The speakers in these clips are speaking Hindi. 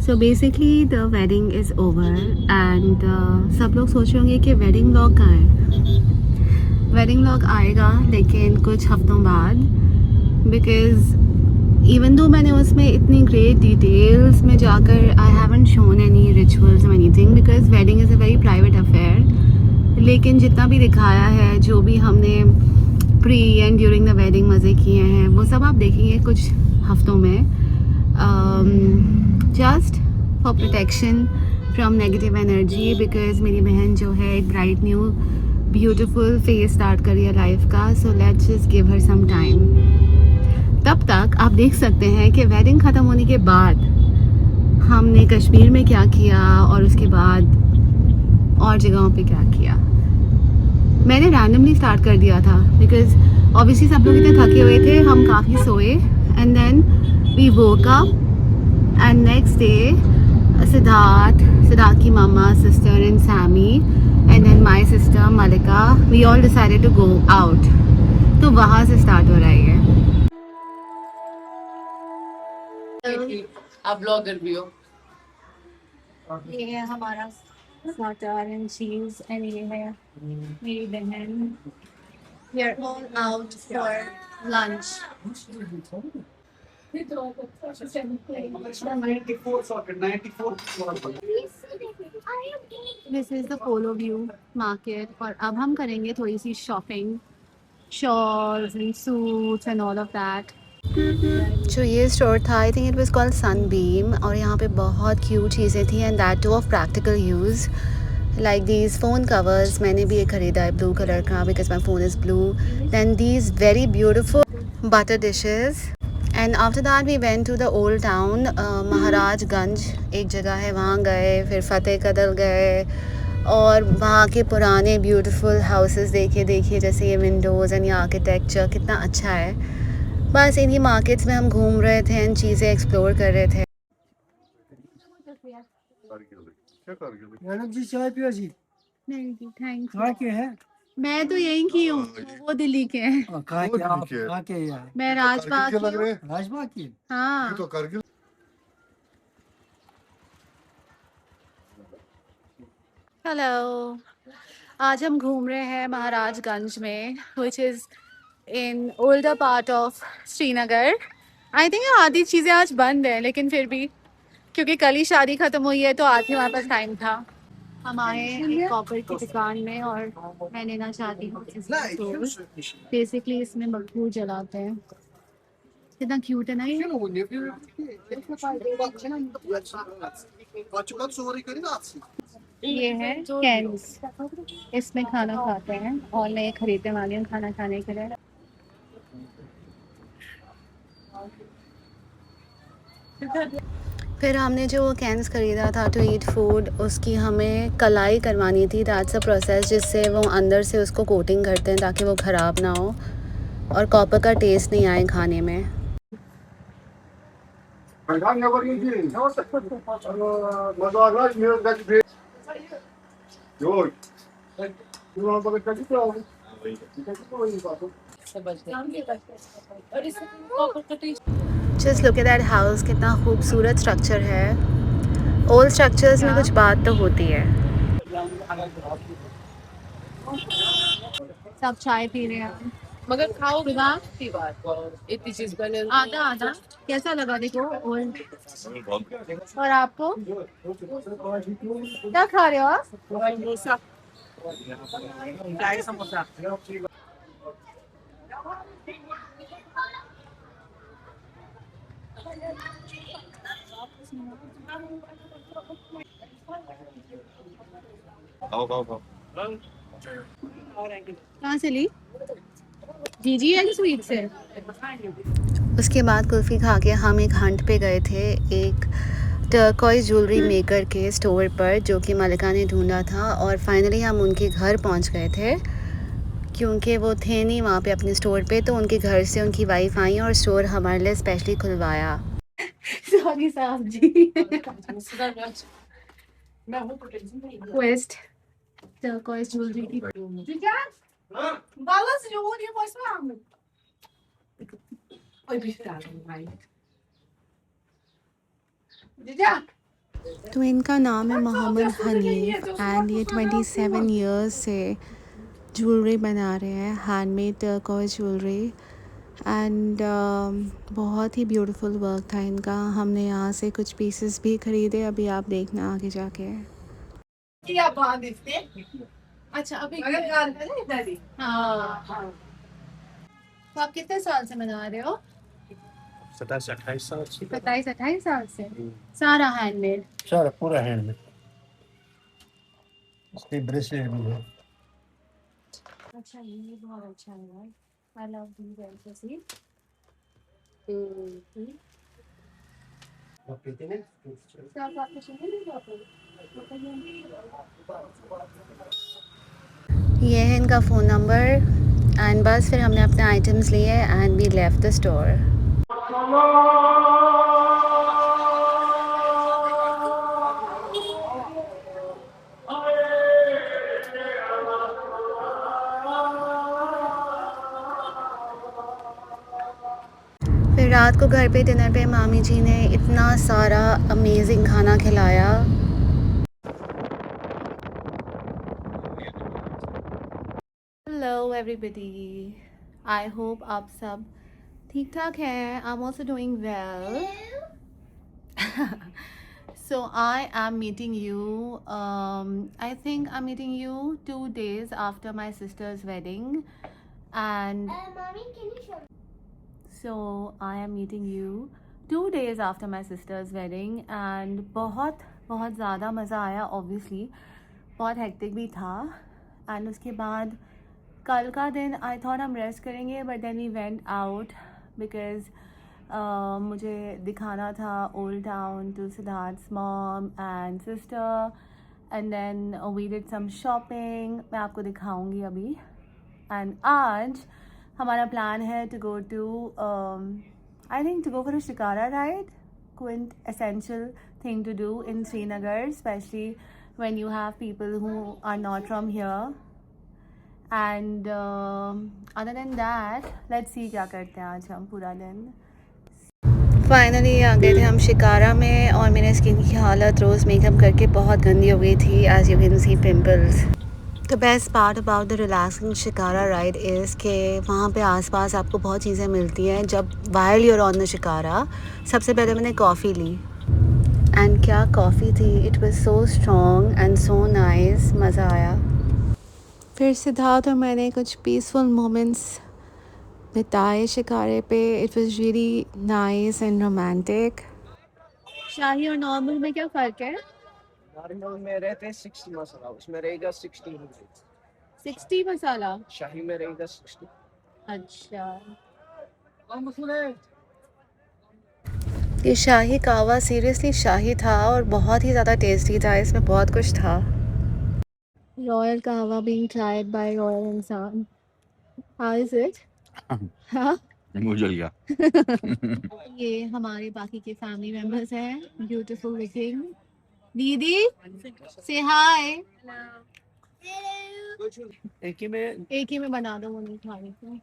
So basically the wedding is over and सब लोग सोच रहे होंगे कि वेडिंग व्लॉग कहाँ है। वेडिंग व्लॉग आएगा लेकिन कुछ हफ्तों बाद, बिकॉज इवन दो मैंने उसमें इतनी ग्रेट डिटेल्स में जाकर I haven't shown any rituals और anything, because wedding is a very private affair. लेकिन जितना भी दिखाया है, जो भी हमने pre and during the wedding मज़े किए हैं, वो सब आप देखेंगे कुछ हफ्तों में। Just for protection from negative energy, because मेरी बहन जो है एक bright new beautiful face start करी है लाइफ का। So let's just give her some time. तब तक आप देख सकते हैं कि वेडिंग ख़त्म होने के बाद हमने कश्मीर में क्या किया और उसके बाद और जगहों पे क्या किया। मैंने रैंडमली स्टार्ट कर दिया था बिकॉज ऑब्वियसली सब लोग इतने थके हुए थे, हम काफ़ी सोए and then we woke up and next day Siddharth की मामा, sister and Sammy and then my sister Mallika, we all decided to go out. तो वहाँ से स्टार्ट हो रहा है ये। आप ब्लॉगर भी हो। ये है हमारा मटर एंड चीज एंड ये है मेरी बहन। We are all out for lunch. This is the Polo View market और अब हम करेंगे थोड़ी सी shopping, shawls and suits and all of that. जो ये स्टोर था, I think it was called Sunbeam, और यहाँ पे बहुत क्यूट चीज़ें थी and that too of practical use, like these phone covers. मैंने भी एक ख़रीदा है ब्लू कलर का because my phone is blue. Then these very beautiful butter dishes and after that we went to the old town Maharajganj, एक जगह है वहाँ गए, फिर फ़तेह कदल गए और वहाँ के पुराने ब्यूटीफुल हाउसेस देखे जैसे ये विंडोज़ एंड ये आर्किटेक्चर कितना अच्छा है। बस इन्हीं मार्केट्स में हम घूम रहे थे एंड चीज़ें एक्सप्लोर कर रहे थे। मैडम जी चाय पियो जी। नहीं जी, थैंक्स। कहाँ के हैं? मैं तो यहीं की हूँ, वो दिल्ली के हैं। कहाँ के आप? कहाँ के हैं? मैं राजबाग की हूँ। राजबाग की? हाँ। हेलो, आज हम घूम रहे हैं महाराजगंज में, which is in older part of Srinagar. I think आधी चीज़ें आज बंद है, लेकिन फिर भी क्योंकि कल ही शादी खत्म हुई है तो आज ही हमारे पास टाइम था। हम आए एक कॉपर की दुकान में और मैंने ना चाहती हूँ बेसिकली इसमें मखमूल जलाते हैं। कितना क्यूट है ना ये। ये है कैंस, इसमें खाना खाते हैं और मैं ये खरीदने वाली हूँ खाना खाने के लिए। फिर हमने जो कैंस ख़रीदा था टू ईट फूड, उसकी हमें कलाई करवानी थी। दैट्स अ प्रोसेस जिससे वो अंदर से उसको कोटिंग करते हैं ताकि वो ख़राब ना हो और कॉपर का टेस्ट नहीं आए खाने में। Just look at that house, कितना खूबसूरत स्ट्रक्चर है। ओल्ड स्ट्रक्चर्स में कुछ बात तो होती है। सब चाय पी रहे हैं मगर खाओ बिना की बात इतनी चीज बने आधा आधा। कैसा लगा देखो ओल्ड। और आपको क्या खा रहे हो आप? समोसा। कहाँ से ली? जीजी है कि स्वीट से? उसके बाद कुल्फ़ी खा के हम एक हंट पे गए थे, एक टर्कोइज ज्वेलरी मेकर के स्टोर पर, जो कि मलिका ने ढूंढा था और फाइनली हम उनके घर पहुंच गए थे क्योंकि वो थे नहीं वहाँ पे अपने स्टोर पे। तो उनके घर से उनकी वाइफ आई और स्टोर हमारे लिए स्पेशली खुलवाया। सॉरी साहब जी। क्वेस्ट टर्कोइज ज्वेलरी की। Balas yoğur ya başma mı? Ay bir tane. Cica. तो इनका नाम है मोहम्मद हनीफ एंड ये 27 इयर्स से ज्वेलरी बना रहे हैं, हैंडमेड टर्कोइज ज्वेलरी एंड बहुत ही ब्यूटीफुल वर्क था इनका। हमने यहाँ से कुछ पीसेस भी ख़रीदे, अभी आप देखना आगे जाके। अच्छा अभी हाँ। तो आप कितने साल से बना रहे हो? 27-28 साल से 27-28 साल से। सारा हैंडमेड? सारा पूरा हैंडमेड, इसके ब्रेसलेट भी है। अच्छा ये बहुत अच्छा है यार। I love the fantasy. ये है इनका फ़ोन नंबर एंड बस फिर हमने अपने आइटम्स लिए and we left the store. फिर रात को घर पे डिनर पे मामी जी ने इतना सारा अमेजिंग खाना खिलाया। हेलो एवरीबॉडी, आई होप आप सब ठीक ठाक हैं। I am also doing well. So I am meeting you, I think I'm meeting you 2 days after my sister's wedding and Mommy, can you show me? so I am meeting you 2 days after my sister's wedding and बहुत बहुत ज़्यादा मज़ा आया। obviously बहुत हेक्टिक भी था एंड उसके बाद कल का दिन आई थॉट हम रेस्ट करेंगे but then we went out because मुझे दिखाना था old town to Siddharth's mom and sister and then we did some shopping. मैं आपको दिखाऊंगी अभी। एंड आज हमारा प्लान है to go to I think to go for a shikara ride, quaint essential thing to do in Srinagar, specially when you have people who are not from here and other than that let's see क्या करते हैं आज हम पूरा दिन। फाइनली आ गए थे हम शिकारा में और मेरे स्किन की हालत रोज़ मेकअप करके बहुत गंदी हो गई थी, as you can see pimples. The best part about the relaxing shikara ride is के वहाँ पे आसपास आपको बहुत चीज़ें मिलती हैं। जब while you're on the shikara सबसे पहले मैंने कॉफ़ी ली एंड क्या कॉफ़ी थी, it was so strong and so nice, मज़ा आया। फिर सिद्धार्थ और मैंने कुछ पीसफुल मोमेंट्स बिताए शिकारे पे। It was really nice and romantic. शाही और नॉर्मल में क्या फ़र्क है? नॉर्मल में रहते 60 मसाला, उसमें रहेगा 60। 60 मसाला, शाही में रहेगा 60। अच्छा। ये शाही कहवा सीरियसली शाही था और बहुत ही ज़्यादा टेस्टी था, इसमें बहुत कुछ था। रॉयल कहवा बीइंग ट्राइड बाय रॉयल इंसान। How is it? हाँ, मुंह जल गया। ये हमारे बाकी के फैमिली मेंबर्स हैं, ब्यूटीफुल लुकिंग। दीदी से हाय। एक ही में बना दो, वो नहीं खाने को।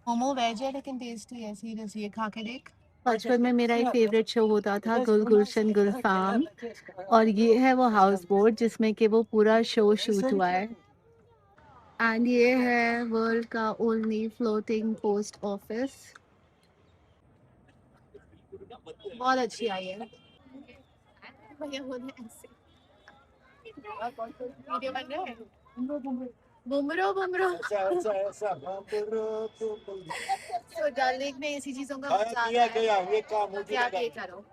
मोमो वेज है लेकिन टेस्टी है, सीरियसली ये खा के देख। बचपन में मेरा एक फेवरेट शो होता था गुल गुलशन गुलफाम, और ये है वो हाउस बोट जिसमें कि वो पूरा शो शूट हुआ है। एंड ये है वर्ल्ड का ओनली फ्लोटिंग पोस्ट ऑफिस, बहुत अच्छी आई है। भैया बोले ऐसे वीडियो बन रहा है, बुमरो बुमरो। तो डल लेक में ऐसी चीजों का मजा आता है। क्या पे करो,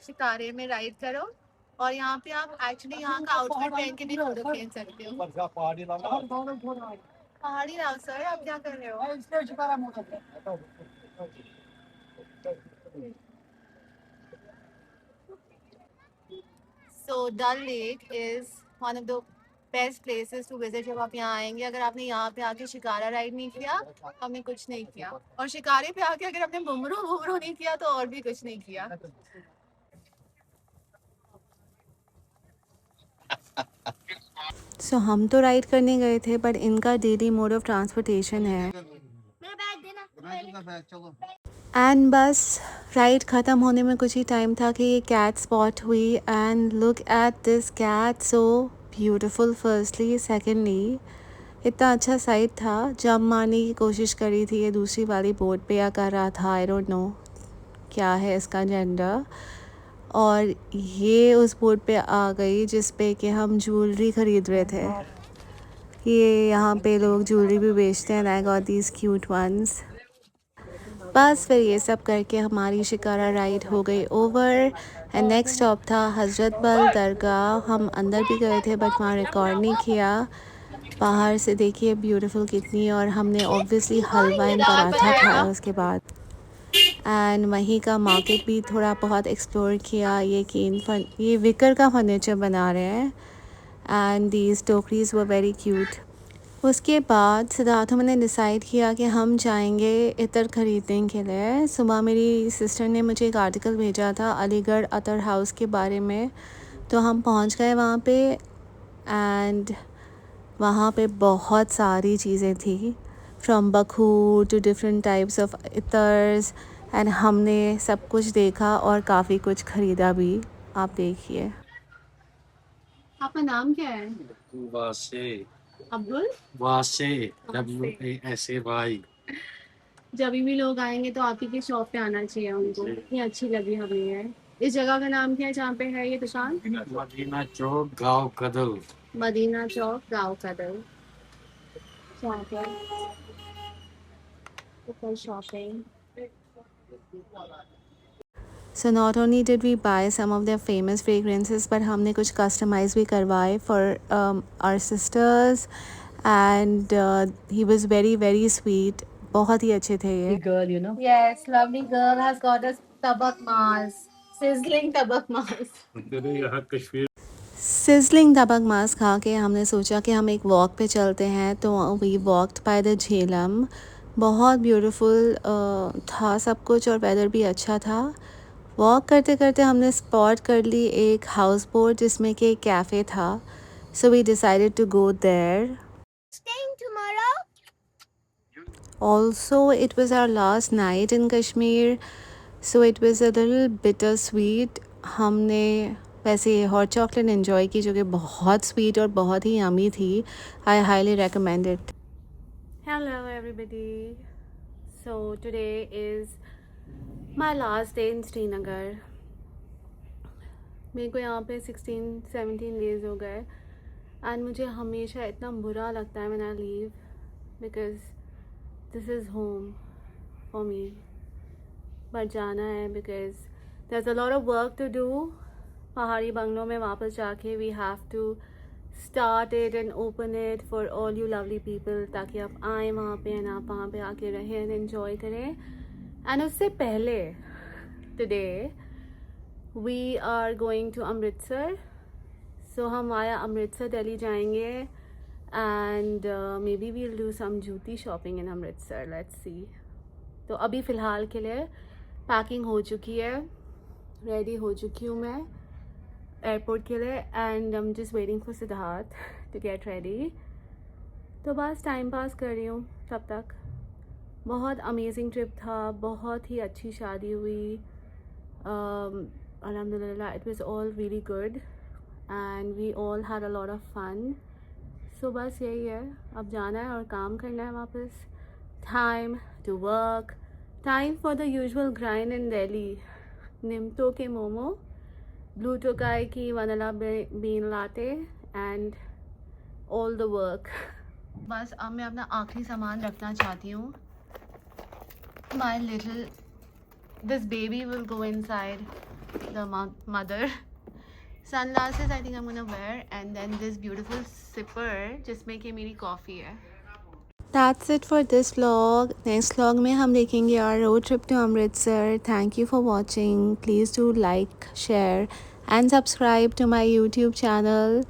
शिकारे में राइड करो और यहाँ पे आप एक्चुअली यहाँ का आउटफिट पहन के भी फोटो खींच सकते हो। पहाड़ी राव सर, आप क्या कर रहे हो? So Dal Lake is one of the best places to visit जब आप यहाँ आएंगे। अगर आपने यहाँ पे आके शिकारा राइड नहीं किया, हमने कुछ नहीं किया, और शिकारे पे आके अगर आपने बुमरो बुमरो नहीं किया तो और भी कुछ नहीं किया। हम तो राइड करने गए थे बट इनका डेली मोड ऑफ ट्रांसपोर्टेशन है। मैं एंड बस राइड ख़त्म होने में कुछ ही टाइम था कि ये कैट स्पॉट हुई and look at this cat, so beautiful firstly, secondly इतना अच्छा साइट था। जंप मारने की कोशिश करी थी ये दूसरी वाली बोट पे, या कर रहा था, आई डोंट नो क्या है इसका जेंडर। और ये उस बोट पे आ गई जिस पे कि हम ज्वेलरी ख़रीद रहे थे। ये यहाँ पे लोग ज्वेलरी भी बेचते हैं, I got these cute ones. बस फिर ये सब करके हमारी शिकारा राइड हो गई ओवर एंड नेक्स्ट स्टॉप था हज़रत बल दरगाह। हम अंदर भी गए थे बट वहाँ रिकॉर्ड नहीं किया। बाहर से देखिए ब्यूटीफुल कितनी, और हमने ऑब्वियसली हलवा एंड पराठा खाया उसके बाद। एंड वहीं का मार्केट भी थोड़ा बहुत एक्सप्लोर किया। ये विकर का फर्नीचर बना रहे हैं एंड दीज टोकरीज वर वेरी क्यूट। उसके बाद सिद्धार्थ मैंने डिसाइड किया कि हम जाएंगे इतर ख़रीदने के लिए। सुबह मेरी सिस्टर ने मुझे एक आर्टिकल भेजा था अलीगढ़ अतर हाउस के बारे में, तो हम पहुंच गए वहाँ पे एंड वहाँ पे बहुत सारी चीज़ें थी, from bakhoor to different types of इतर्स, एंड हमने सब कुछ देखा और काफ़ी कुछ ख़रीदा भी। आप देखिए। आपका नाम क्या है? वासे अब्दुल। वासे WASAY। जब भी लोग आएंगे तो आप ही की शॉप पे आना चाहिए उनको, इतनी अच्छी लगी हमें ये। इस जगह का नाम क्या है जहाँ पे है ये दुकान? मदीना चौक गाँव कदल। मदीना चौक गाँव कदल। जहाँ पे shopping. So not only did we buy some of their famous fragrances, but हमने कुछ customize भी करवाए for our sisters, and he was very very sweet. बहुत ही अच्छे थे ये। Girl, you know. Yes, lovely girl has got us tabak mas, sizzling tabak mas. यहाँ कश्मीर सिजलिंग तबक मास खा के हमने सोचा कि हम एक वॉक पे चलते हैं, तो we walked by the Jhelum. बहुत ब्यूटीफुल था सब कुछ और वेदर भी अच्छा था। वॉक करते करते हमने स्पॉट कर ली एक हाउस बोट जिसमें कि एक कैफ़े था, so we decided to go there. Also, it was our last night in Kashmir, so it was a little bittersweet. हमने वैसे हॉट चॉकलेट इन्जॉय की जो कि बहुत स्वीट और बहुत ही यमी थी। I highly recommend it. Hello everybody, so today is my last day in Srinagar. मेरे को यहाँ पे 16-17 डेज़ हो गए एंड मुझे हमेशा इतना बुरा लगता है when I leave, because this is home for me. But जाना है because there is a lot of work to do. Pahadi bungalow में वापस जाके we have to start it and open it for all you lovely people, ताकि आप आएँ वहाँ पे एंड आप वहाँ पे आके रहें एंड एन्जॉय करें। एंड उससे पहले today we are going to Amritsar, so हम वाया अमृतसर दिल्ली जाएंगे and maybe we'll do some jutti shopping in Amritsar, let's see. तो अभी फ़िलहाल के लिए पैकिंग हो चुकी है, रेडी हो चुकी हूँ मैं एयरपोर्ट के लिए and I am just waiting for Siddharth to get ready. तो बस टाइम पास कर रही हूँ तब तक। बहुत अमेजिंग ट्रिप था, बहुत ही अच्छी शादी हुई, अल्हम्दुलिल्लाह it was all really good and we all had a lot of fun. So बस यही है, अब जाना है और काम करना है वापस। Time to work, time for the usual grind in Delhi. निम्तो के मोमो, ब्लू टोकाई की vanilla bean latte and all the work. बस अब मैं अपना आखिरी सामान रखना चाहती हूँ। My little, this baby will go inside the mother. Sunglasses I think I'm gonna wear, and then this beautiful sipper जिसमें कि मेरी कॉफ़ी है। That's it for this vlog. Next vlog में हम देखेंगे our road trip to Amritsar. Thank you for watching. Please do like, share and subscribe to my YouTube channel.